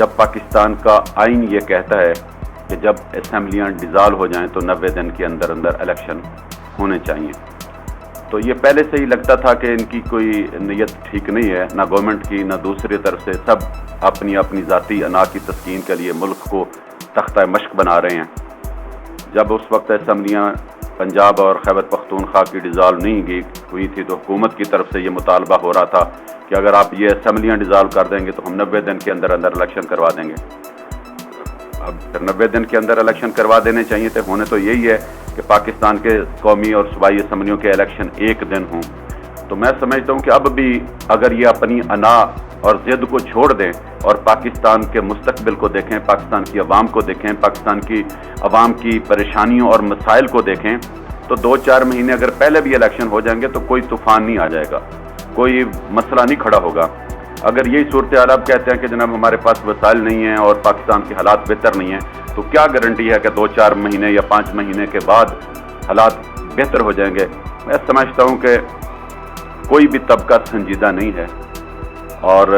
جب پاکستان کا آئین یہ کہتا ہے کہ جب اسمبلیاں ڈیزالو ہو جائیں تو 90 دن کے اندر اندر الیکشن ہونے چاہیے، تو یہ پہلے سے ہی لگتا تھا کہ ان کی کوئی نیت ٹھیک نہیں ہے، نہ گورنمنٹ کی نہ دوسری طرف سے، سب اپنی اپنی ذاتی انا کی تسکین کے لیے ملک کو تختہ مشق بنا رہے ہیں۔ جب اس وقت اسمبلیاں پنجاب اور خیبر پختونخوا کی ڈیزالو نہیں ہوئی تھی تو حکومت کی طرف سے یہ مطالبہ ہو رہا تھا کہ اگر آپ یہ اسمبلیاں ڈیزالو کر دیں گے تو ہم 90 دن کے اندر اندر الیکشن کروا دیں گے۔ اب پھر 90 دن کے اندر الیکشن کروا دینے چاہیے تھے، ہونے تو یہی ہے کہ پاکستان کے قومی اور صوبائی اسمبلیوں کے الیکشن ایک دن ہوں۔ تو میں سمجھتا ہوں کہ اب بھی اگر یہ اپنی انا اور ضد کو چھوڑ دیں اور پاکستان کے مستقبل کو دیکھیں، پاکستان کی عوام کو دیکھیں، پاکستان کی عوام کی پریشانیوں اور مسائل کو دیکھیں، تو 2-4 مہینے اگر پہلے بھی الیکشن ہو جائیں گے تو کوئی طوفان نہیں آ جائے گا، کوئی مسئلہ نہیں کھڑا ہوگا۔ اگر یہی صورتحال آپ کہتے ہیں کہ جناب ہمارے پاس وسائل نہیں ہیں اور پاکستان کے حالات بہتر نہیں ہیں، تو کیا گارنٹی ہے کہ 2-4 مہینے یا 5 مہینے کے بعد حالات بہتر ہو جائیں گے؟ میں سمجھتا ہوں کہ کوئی بھی طبقہ سنجیدہ نہیں ہے اور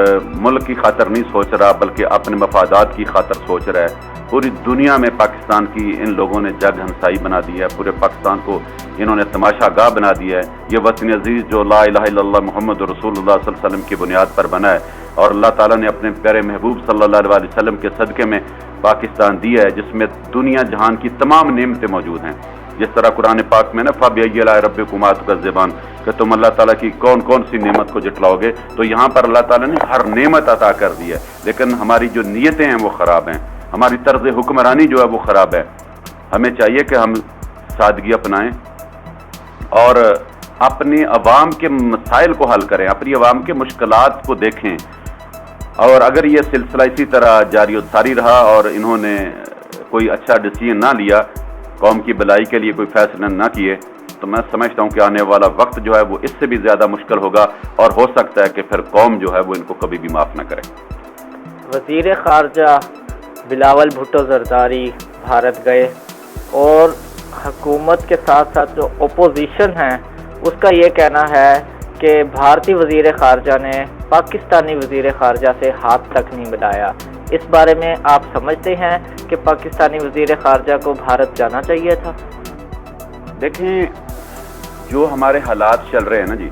ملک کی خاطر نہیں سوچ رہا بلکہ اپنے مفادات کی خاطر سوچ رہا ہے۔ پوری دنیا میں پاکستان کی ان لوگوں نے جگ ہنسائی بنا دی ہے، پورے پاکستان کو انہوں نے تماشا گاہ بنا دیا ہے۔ یہ وطن عزیز جو لا الہ الا اللہ محمد رسول اللہ صلی اللہ علیہ وسلم کی بنیاد پر بنا ہے اور اللہ تعالیٰ نے اپنے پیارے محبوب صلی اللہ علیہ وسلم کے صدقے میں پاکستان دیا ہے، جس میں دنیا جہان کی تمام نعمتیں موجود ہیں۔ جس طرح قرآن پاک میں نا فَبِأَيِّ آلَاءِ رَبِّكُمَا تُكَذِّبَانِ کہ تم اللہ تعالیٰ کی کون کون سی نعمت کو جٹلاؤ گے، تو یہاں پر اللہ تعالیٰ نے ہر نعمت عطا کر دی ہے، لیکن ہماری جو نیتیں ہیں وہ خراب ہیں، ہماری طرز حکمرانی جو ہے وہ خراب ہے۔ ہمیں چاہیے کہ ہم سادگی اپنائیں اور اپنی عوام کے مسائل کو حل کریں، اپنی عوام کے مشکلات کو دیکھیں، اور اگر یہ سلسلہ اسی طرح جاری و ساری رہا اور انہوں نے کوئی اچھا ڈیسیژن نہ لیا، قوم کی بھلائی کے لیے کوئی فیصلہ نہ کیے، تو میں سمجھتا ہوں کہ آنے والا وقت جو ہے وہ اس سے بھی زیادہ مشکل ہوگا اور ہو سکتا ہے کہ پھر قوم جو ہے وہ ان کو کبھی بھی معاف نہ کرے۔ وزیر خارجہ بلاول بھٹو زرداری بھارت گئے اور حکومت کے ساتھ ساتھ جو اپوزیشن ہے اس کا یہ کہنا ہے کہ بھارتی وزیر خارجہ نے پاکستانی وزیر خارجہ سے ہاتھ تک نہیں ملایا۔ اس بارے میں آپ سمجھتے ہیں کہ پاکستانی وزیر خارجہ کو بھارت جانا چاہیے تھا؟ دیکھیں، جو ہمارے حالات چل رہے ہیں نا جی،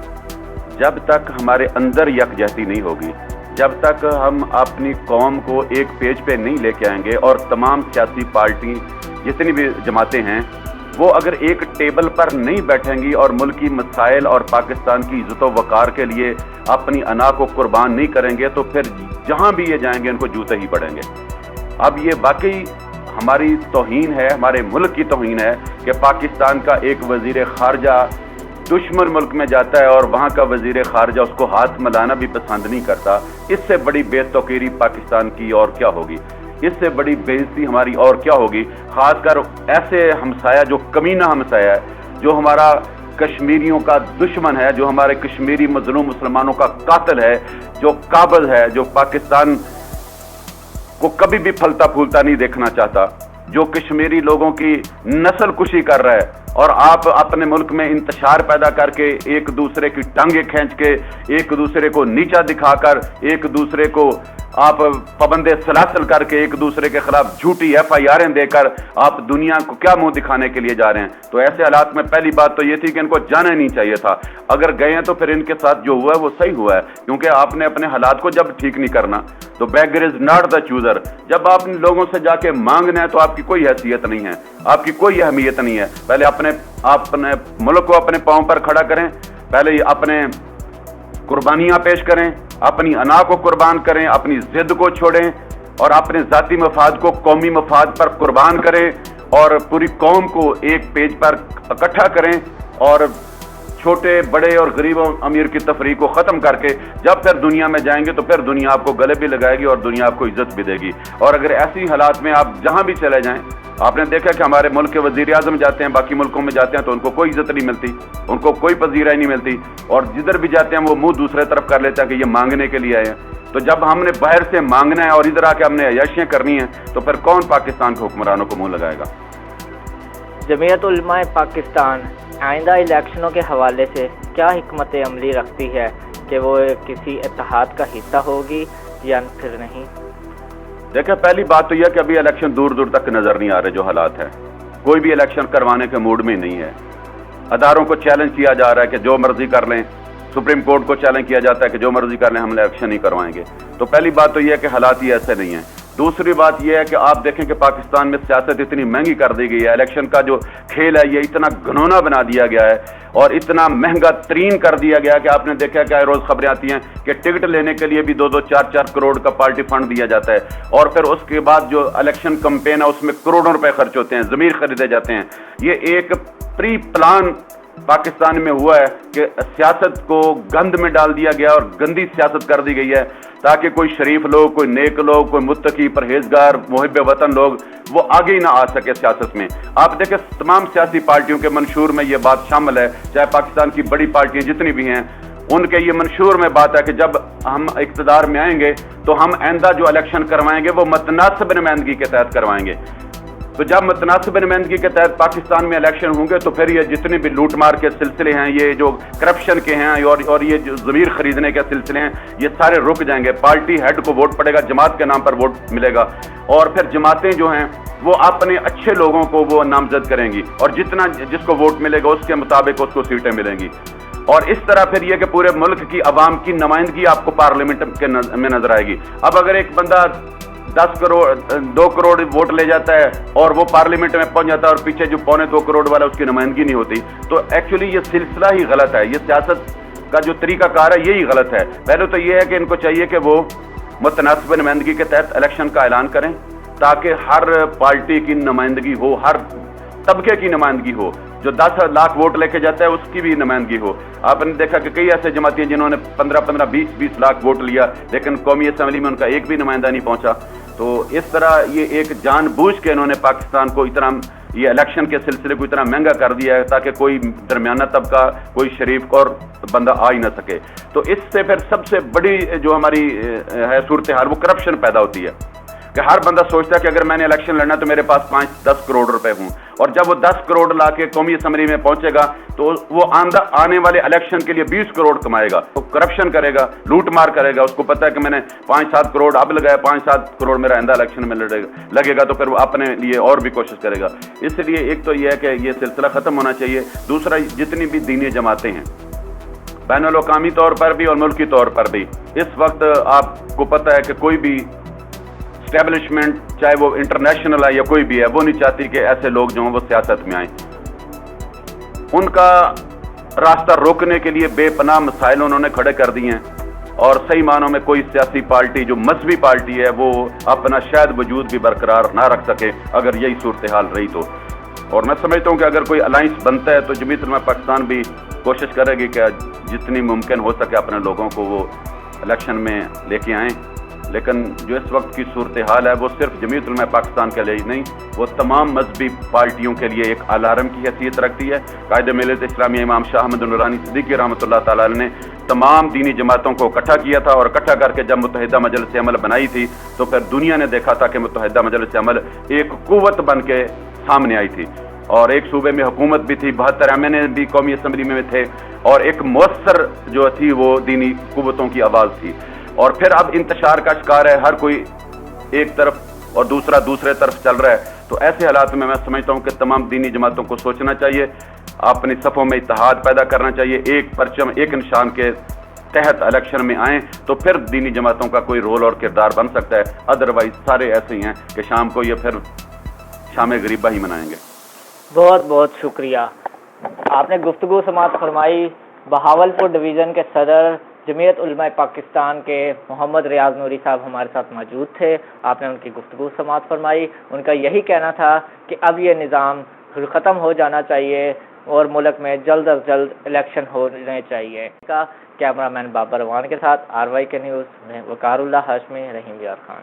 جب تک ہمارے اندر یکجہتی نہیں ہوگی، جب تک ہم اپنی قوم کو ایک پیج پہ نہیں لے کے آئیں گے اور تمام سیاسی پارٹی جتنی بھی جماعتیں ہیں وہ اگر ایک ٹیبل پر نہیں بیٹھیں گی اور ملکی مسائل اور پاکستان کی عزت و وقار کے لیے اپنی انا کو قربان نہیں کریں گے تو پھر جہاں بھی یہ جائیں گے ان کو جوتے ہی پڑیں گے۔ اب یہ واقعی ہماری توہین ہے، ہمارے ملک کی توہین ہے کہ پاکستان کا ایک وزیر خارجہ دشمن ملک میں جاتا ہے اور وہاں کا وزیر خارجہ اس کو ہاتھ ملانا بھی پسند نہیں کرتا۔ اس سے بڑی بے توقیری پاکستان کی اور کیا ہوگی، اس سے بڑی بے عزتی ہماری اور کیا ہوگی، خاص کر ایسے ہمسایہ جو کمینہ ہمسایہ ہے، جو ہمارا کشمیریوں کا دشمن ہے، جو ہمارے کشمیری مظلوم مسلمانوں کا قاتل ہے، جو قابض ہے، جو پاکستان کو کبھی بھی پھلتا پھولتا نہیں دیکھنا چاہتا، جو کشمیری لوگوں کی نسل کشی کر رہا ہے، اور آپ اپنے ملک میں انتشار پیدا کر کے ایک دوسرے کی ٹانگیں کھینچ کے ایک دوسرے کو نیچا دکھا کر ایک دوسرے کو آپ پابندِ سلاسل کر کے ایک دوسرے کے خلاف جھوٹی FIRیں دے کر آپ دنیا کو کیا منہ دکھانے کے لیے جا رہے ہیں؟ تو ایسے حالات میں پہلی بات تو یہ تھی کہ ان کو جانا نہیں چاہیے تھا۔ اگر گئے ہیں تو پھر ان کے ساتھ جو ہوا ہے وہ صحیح ہوا ہے، کیونکہ آپ نے اپنے حالات کو جب ٹھیک نہیں کرنا تو beggar is not the chooser. جب آپ نے لوگوں سے جا کے مانگنا ہے تو آپ کی کوئی حیثیت نہیں ہے، آپ کی کوئی اہمیت نہیں ہے۔ پہلے اپنے ملک کو اپنے پاؤں پر کھڑا کریں، پہلے اپنے قربانیاں پیش کریں، اپنی انا کو قربان کریں، اپنی ضد کو چھوڑیں اور اپنے ذاتی مفاد کو قومی مفاد پر قربان کریں اور پوری قوم کو ایک پیج پر اکٹھا کریں اور چھوٹے بڑے اور غریب و امیر کی تفریق کو ختم کر کے جب پھر دنیا میں جائیں گے تو پھر دنیا آپ کو گلے بھی لگائے گی اور دنیا آپ کو عزت بھی دے گی۔ اور اگر ایسی حالات میں آپ جہاں بھی چلے جائیں، آپ نے دیکھا کہ ہمارے ملک کے وزیر اعظم جاتے ہیں باقی ملکوں میں جاتے ہیں تو ان کو کوئی عزت نہیں ملتی، ان کو کوئی پذیرائی نہیں ملتی، اور جدھر بھی جاتے ہیں وہ منہ دوسرے طرف کر لیتے ہیں کہ یہ مانگنے کے لیے آئے ہیں۔ تو جب ہم نے باہر سے مانگنا ہے اور ادھر آ کے ہم نے عیاشیاں کرنی ہیں تو پھر کون پاکستان کے حکمرانوں کو منہ لگائے گا؟ جمعیت علماء پاکستان آئندہ الیکشنوں کے حوالے سے کیا حکمت عملی رکھتی ہے کہ وہ کسی اتحاد کا حصہ ہوگی یا پھر نہیں؟ دیکھیں پہلی بات تو یہ کہ ابھی الیکشن دور دور تک نظر نہیں آ رہے جو حالات ہیں. کوئی بھی الیکشن کروانے کے موڈ میں نہیں ہے. اداروں کو چیلنج کیا جا رہا ہے کہ جو مرضی کر لیں. سپریم کورٹ کو چیلنج کیا جاتا ہے کہ جو مرضی کر لیں ہم الیکشن نہیں کروائیں گے. تو پہلی بات تو یہ ہے کہ حالات ہی ایسے نہیں ہیں. دوسری بات یہ ہے کہ آپ دیکھیں کہ پاکستان میں سیاست اتنی مہنگی کر دی گئی ہے. الیکشن کا جو کھیل ہے یہ اتنا گھنونا بنا دیا گیا ہے اور اتنا مہنگا ترین کر دیا گیا کہ آپ نے دیکھا کہ روز خبریں آتی ہیں کہ ٹکٹ لینے کے لیے بھی 2-2 4-4 کروڑ کا پارٹی فنڈ دیا جاتا ہے. اور پھر اس کے بعد جو الیکشن کمپین ہے اس میں کروڑوں روپے خرچ ہوتے ہیں, ضمیر خریدے جاتے ہیں. یہ ایک پری پلان پاکستان میں ہوا ہے کہ سیاست کو گند میں ڈال دیا گیا اور گندی سیاست کر دی گئی ہے تاکہ کوئی شریف لوگ, کوئی نیک لوگ, کوئی متقی, پرہیزگار, محب وطن لوگ وہ آگے ہی نہ آ سکے سیاست میں. آپ دیکھیں تمام سیاسی پارٹیوں کے منشور میں یہ بات شامل ہے, چاہے پاکستان کی بڑی پارٹیاں جتنی بھی ہیں ان کے یہ منشور میں بات ہے کہ جب ہم اقتدار میں آئیں گے تو ہم آئندہ جو الیکشن کروائیں گے وہ متناسب نمائندگی کے تحت کروائیں گے. تو جب متناسب نمائندگی کے تحت پاکستان میں الیکشن ہوں گے تو پھر یہ جتنے بھی لوٹ مار کے سلسلے ہیں, یہ جو کرپشن کے ہیں اور یہ جو ضمیر خریدنے کے سلسلے ہیں یہ سارے رک جائیں گے. پارٹی ہیڈ کو ووٹ پڑے گا, جماعت کے نام پر ووٹ ملے گا اور پھر جماعتیں جو ہیں وہ اپنے اچھے لوگوں کو وہ نامزد کریں گی اور جس کو ووٹ ملے گا اس کے مطابق اس کو سیٹیں ملیں گی. اور اس طرح پھر یہ کہ پورے ملک کی عوام کی نمائندگی آپ کو پارلیمنٹ میں نظر آئے گی. اب اگر ایک بندہ 2 کروڑ ووٹ لے جاتا ہے اور وہ پارلیمنٹ میں پہنچ جاتا ہے اور پیچھے جو 2.25 کروڑ والا اس کی نمائندگی نہیں ہوتی, تو ایکچولی یہ سلسلہ ہی غلط ہے. یہ سیاست کا جو طریقہ کار ہے یہی غلط ہے. پہلے تو یہ ہے کہ ان کو چاہیے کہ وہ متناسب نمائندگی کے تحت الیکشن کا اعلان کریں تاکہ ہر پارٹی کی نمائندگی ہو, ہر طبقے کی نمائندگی ہو. جو 10 لاکھ ووٹ لے کے جاتا ہے اس کی بھی نمائندگی ہو. آپ نے دیکھا کہ کئی ایسے جماعتی ہیں جنہوں نے 15-20 لاکھ ووٹ لیا لیکن قومی اسمبلی میں ان کا ایک بھی نمائندہ نہیں پہنچا. تو اس طرح یہ ایک جان بوجھ کے انہوں نے پاکستان کو اتنا یہ الیکشن کے سلسلے کو اتنا مہنگا کر دیا ہے تاکہ کوئی درمیانہ طبقہ, کوئی شریف اور بندہ آ ہی نہ سکے. تو اس سے پھر سب سے بڑی جو ہماری ہے صورتحال وہ کرپشن پیدا ہوتی ہے کہ ہر بندہ سوچتا ہے کہ اگر میں نے الیکشن لڑنا تو میرے پاس 5-10 کروڑ روپے ہوں, اور جب وہ 10 کروڑ لا کے قومی اسمبلی میں پہنچے گا تو وہ آنے والے الیکشن کے لیے 20 کروڑ کمائے گا. وہ کرپشن کرے گا, لوٹ مار کرے گا. اس کو پتا ہے کہ میں نے 5-7 کروڑ اب لگایا, 5-7 کروڑ میرا آئندہ الیکشن میں لگے گا, تو پھر وہ اپنے لیے اور بھی کوشش کرے گا. اس لیے ایک تو یہ ہے کہ یہ سلسلہ ختم ہونا چاہیے. دوسرا, جتنی بھی دینی جماعتیں ہیں بین الاقوامی طور پر بھی اور ملکی طور پر بھی, اس وقت آپ کو پتہ ہے کہ کوئی بھی اسٹیبلشمنٹ چاہے وہ انٹرنیشنل ہے یا کوئی بھی ہے وہ نہیں چاہتی کہ ایسے لوگ جو ہیں وہ سیاست میں آئیں. ان کا راستہ روکنے کے لیے بے پناہ مسائل انہوں نے کھڑے کر دیے ہیں اور صحیح معنوں میں کوئی سیاسی پارٹی جو مذہبی پارٹی ہے وہ اپنا شاید وجود بھی برقرار نہ رکھ سکے اگر یہی صورتحال رہی تو. اور میں سمجھتا ہوں کہ اگر کوئی الائنس بنتا ہے تو جمعیت علماء پاکستان بھی کوشش کرے گی کہ جتنی ممکن ہو سکے اپنے لوگوں کو وہ الیکشن میں لے کے آئیں. لیکن جو اس وقت کی صورتحال ہے وہ صرف جمعیت علماء پاکستان کے لیے ہی نہیں, وہ تمام مذہبی پارٹیوں کے لیے ایک الارم کی حیثیت رکھتی ہے. قائد ملت اسلامیہ امام شاہ احمد نورانی صدیقی رحمۃ اللہ تعالی علیہ نے تمام دینی جماعتوں کو اکٹھا کیا تھا اور اکٹھا کر کے جب متحدہ مجلس عمل بنائی تھی تو پھر دنیا نے دیکھا تھا کہ متحدہ مجلس عمل ایک قوت بن کے سامنے آئی تھی اور ایک صوبے میں حکومت بھی تھی, 72 MNA بھی قومی اسمبلی میں تھے اور ایک مؤثر جو تھی وہ دینی قوتوں کی آواز تھی. اور پھر اب انتشار کا شکار ہے, ہر کوئی ایک طرف اور دوسرا دوسرے طرف چل رہا ہے. تو ایسے حالات میں سمجھتا ہوں کہ تمام دینی جماعتوں کو سوچنا چاہیے, اپنی صفوں میں اتحاد پیدا کرنا چاہیے, ایک پرچم ایک نشان کے تحت الیکشن میں آئیں تو پھر دینی جماعتوں کا کوئی رول اور کردار بن سکتا ہے. ادروائز سارے ایسے ہی ہیں کہ شام کو یہ پھر شام غریبہ ہی منائیں گے. بہت بہت شکریہ. آپ نے گفتگو سماعت فرمائی. بہاولپور ڈویژن کے صدر جمعیت علماء پاکستان کے محمد ریاض نوری صاحب ہمارے ساتھ موجود تھے. آپ نے ان کی گفتگو سماعت فرمائی. ان کا یہی کہنا تھا کہ اب یہ نظام ختم ہو جانا چاہیے اور ملک میں جلد از جلد الیکشن ہونے چاہیے. کیمرہ مین بابر روان کے ساتھ RYK نیوز میں وقار اللہ ہاشمی, رحیم یار خان.